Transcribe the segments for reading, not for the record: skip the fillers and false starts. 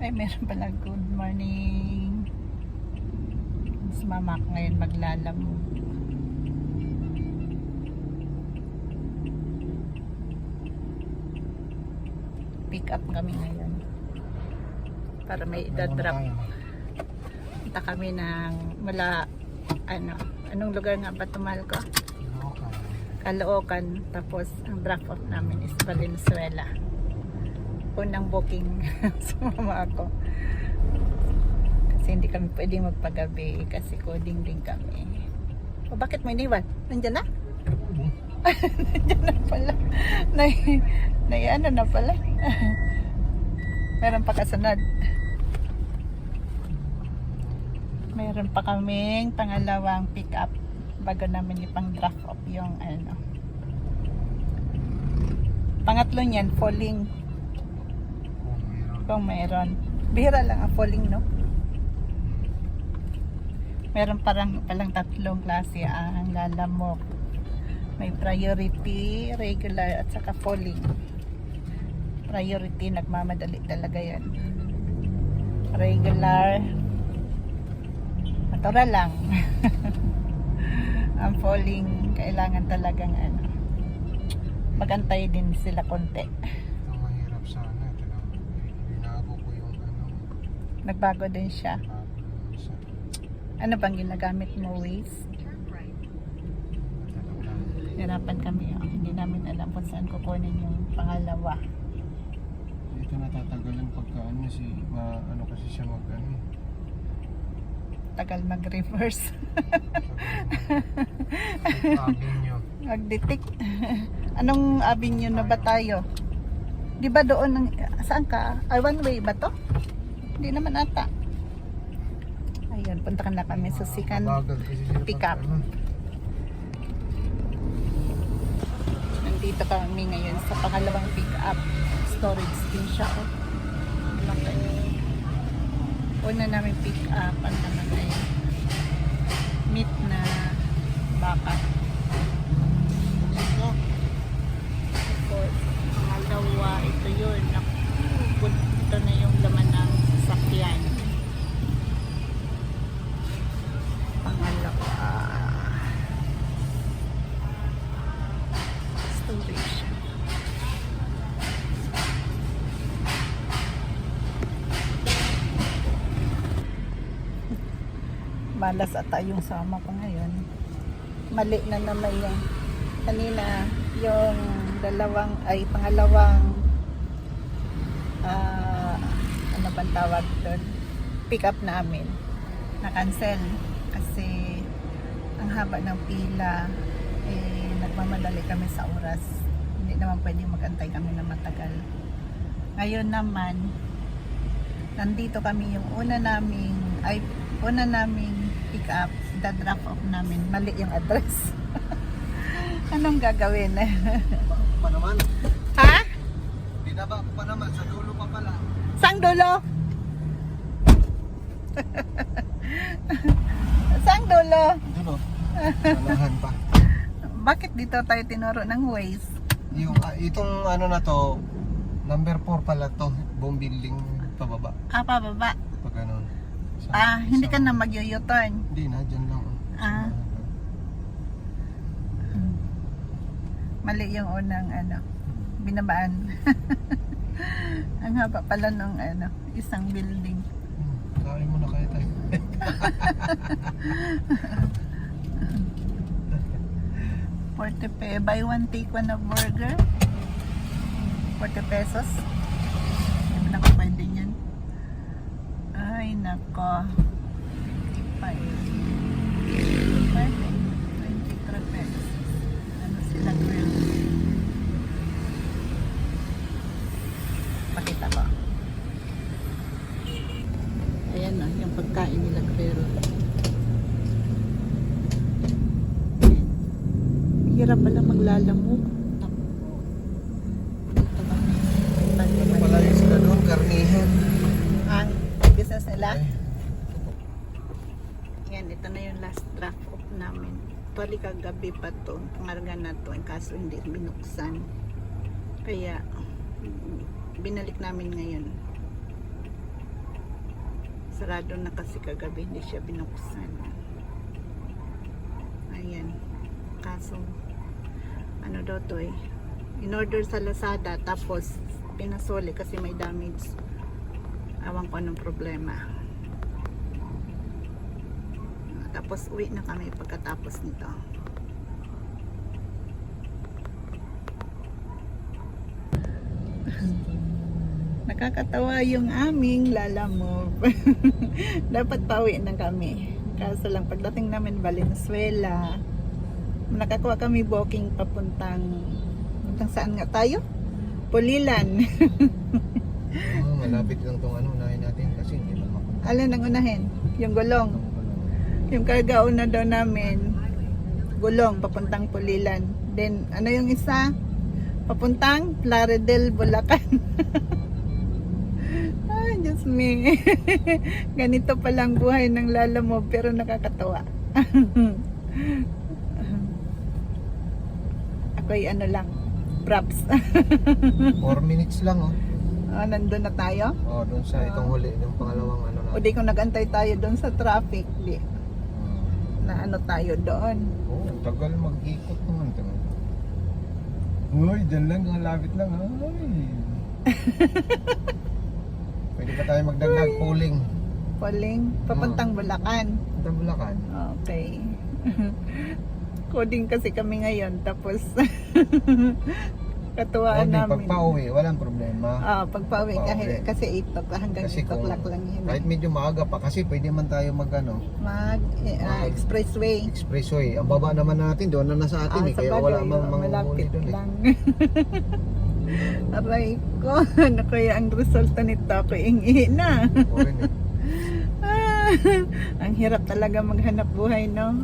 Ay, meron pala. Good morning. Si mama ko ngayon maglalamog. Pick up kami ngayon. Para may idadrop. Punta kami ng mula, anong lugar nga ba tumal ko? Caloocan. Tapos, ang drop off namin is Valenzuela. Unang booking sa mama ko. Kasi hindi kami pwedeng magpagabi kasi coding din kami. O bakit mo iniwan? Nandiyan na? Nandiyan na pala. Ano na pala? Meron pa kasunod. Meron pa kaming pangalawang pick up bago namin ipang drop off yung pangatlo niyan, falling. Kung mayroon. Bihira lang ang falling, no? Meron palang tatlong klase ang lalamok. May priority, regular, at saka falling. Priority, nagmamadali talaga yan. Regular, natural lang. Ang falling, kailangan talagang magantay din sila konti. Ang mahirap sana, binago ko yung Nagbago din siya. Ano bang ginagamit mo, Waze? Hirapan kami. Hindi namin alam kung saan kukunin yung pangalawa. Dito natatagalan pagka kasi siya Tagal mag-reverse. avenue. Mag-detect. Anong avenue na ba tayo? Di ba doon, saan ka? One way ba to? Hindi naman ata. Ayun, punta na kami sa Sikan pick up. Nandito kami ngayon sa pangalawang pick up. Storage din siya. Una namin pick up ang naman ay meat na baka. Tapos pangalawa, ito yun. Ito na yung laman ng sasakyan. Pangalawa, storage. Malas ata yung sama ko ngayon. Mali na naman yung kanina, yung pangalawang ano bang tawag doon, pick up namin na cancel kasi ang haba ng pila, nagmamadali kami sa oras, hindi naman pwedeng magantay kami na matagal. Ngayon naman nandito kami, yung una naming pick up, drop off namin, mali yung address. Anong gagawin? Pa naman. Ha? Binaba ko pa naman, sa dulo pa pala. Sang dulo? Sang dulo? Dulo. Malahan pa. Bakit dito tayo tinuro ng Waze? Yung itong na to, number 4 pala to, buong building pababa. Pababa. Pag ganun. Hindi ka na mag-u-turn. Hindi na, dyan lang. Mali yung unang binabaan. Ang haba pala nung isang building. Kain mo na kayo tayo. $40 buy one take one of burger. 40 pesos. Hindi na ko pwede yan. Ay nako. 55. Pwede. 23 pesos. Ano sila grill? Pakita ko. Ayan na, yung pagkain nila grill. Hirap pala maglalamog. Dito kami. Ano pala yung sila doon? Karnihan. Ang business nila. Ay. Yan, ito na yung last draft off namin. Actually, kagabi pa to. Pangarga na to. Kaso hindi binuksan. Kaya, binalik namin ngayon. Sarado na kasi kagabi, hindi siya binuksan. Ayan. Kaso, ano daw to eh. In-order sa Lazada, tapos pinasoli kasi may damage. Awan ko anong problema. Tapos uwi na kami pagkatapos nito. Nakakatawa yung aming lalamove. Dapat pauwi na kami. Kaso lang pagdating namin Valenzuela, nakakuha kami booking papuntang saan nga tayo? Pulilan. Malapit lang tong ano, unahin natin kasi hindi naman mapunta. Alin ang unahin? Yung gulong. Yung karga una daw namin, gulong papuntang Pulilan. Then ano yung isa? Papuntang Plaridel, Bulacan. Ay, Diyos me. Ganito palang buhay ng lalamove pero nakakatawa. Ako'y ano lang, props. 4 minutes lang oh. Oh, nandun na tayo? Oh, doon sa itong huli, yung pangalawang ano na. O di kung nagantay tayo doon sa traffic, di. Na ano tayo doon. Oh, tagal mag-ikot naman ito. Uy, dyan lang, lapit lang. Ay. Pwede pa tayo magdagdag polling. Polling, papuntang Bulacan. Ang Bulacan. Okay. Coding kasi kami ngayon, tapos katuwaan Okay, namin. pagpa-uwi, walang problema. Pagpa-uwi Pagpa-uwi. kasi 8 o'clock hanggang Kasi 8 o'clock lang yun. kahit medyo maaga pa, kasi pwede man tayo Expressway. expressway. Ang baba naman natin, doon na sa atin eh. Sa Kaya bagay, wala mang malapit manguhuli doon eh. lang. Aray ko, ano kaya ang resulta nito? Ako ingi na. Oo rin eh. Ang hirap talaga maghanap buhay, no?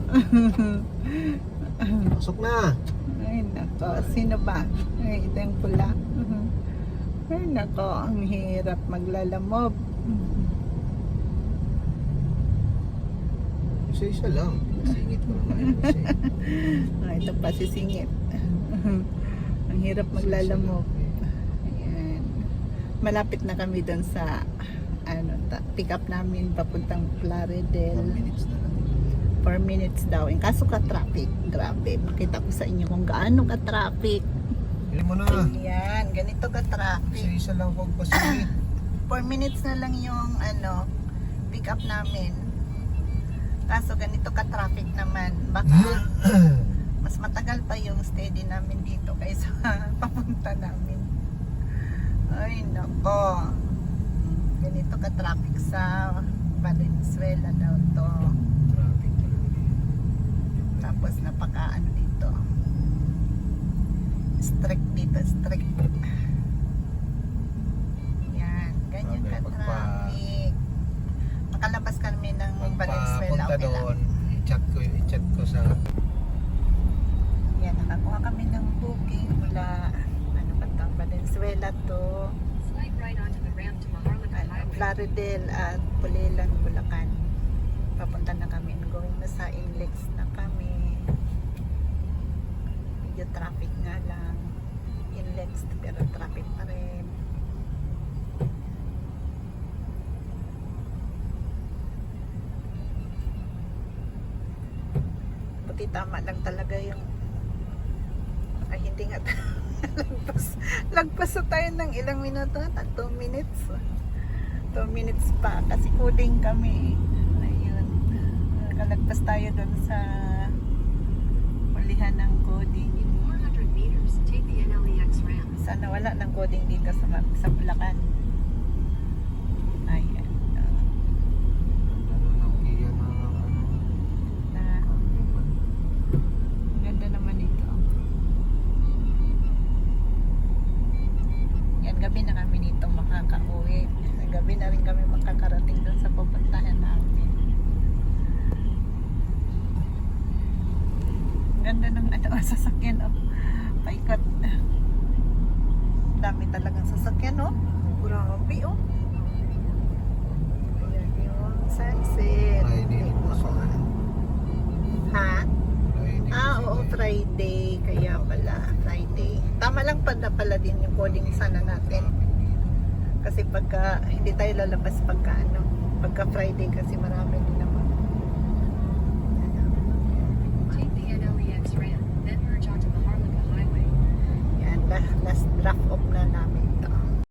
Pasok na! Ay, nako. Sino ba? Ay, ito yung pula. Ay, nako. Ang hirap maglalamob. Isa-isa lang. Singit ko naman yun kasi. Ito pa si Singit. Ang hirap maglalamog. Ayan. Malapit na kami doon sa pick up namin papuntang 4 Plaridel. minutes na lang. 4 minutes daw. In kaso ka-traffic. Grabe. Makita ko sa inyo kung gaano ka-traffic. Hindi mo na. Ayan. Ganito ka-traffic. Isa-isa lang pagpasingit. 4 minutes na lang yung pick up namin. Kaso ganito ka-traffic naman. Baka mas matagal pa yung steady namin dito kaysa papunta namin. Ay, nako. Ganito ka-traffic sa Valenzuela daw to. Tapos napaka dito. Strict dito, strict. Yan, ganyan ka-traffic. Makalabas kami ng Valenzuela. Pagpapunta Okay lang. doon, i-chat ko sa Yan, nakakuha kami ng booking mula Valenzuela to Plaridel at Pulilan, Bulacan. Papunta na kami. Going na sa Inlex na kami. Medyo traffic nga lang. Inlex pero traffic pa rin. Buti tama lang talaga yung hindi nga lagpas sa tayo ng ilang minuto 2 minutes 2 minutes pa kasi coding kami. Ayun, nakalagpas tayo dun sa ulihan ng coding. In 400 meters, take the NLEX ramp. Sana wala ng coding dito sa Bulacan. Ayan, ganda naman ito. Yan, gabi na kami dito makaka-uwi. Gabi na rin kami makakarating doon sa pupuntahan namin. Ganda ng sasakyan paikot. Dami talagang sasakyan grabe ayan yung sunset. Friday po sa Ha? Friday. Oo, Friday. Kaya pala, Friday. Tama lang pala din yung coding sana natin. Kasi pagka, hindi tayo lalabas pagka pagka Friday kasi marami din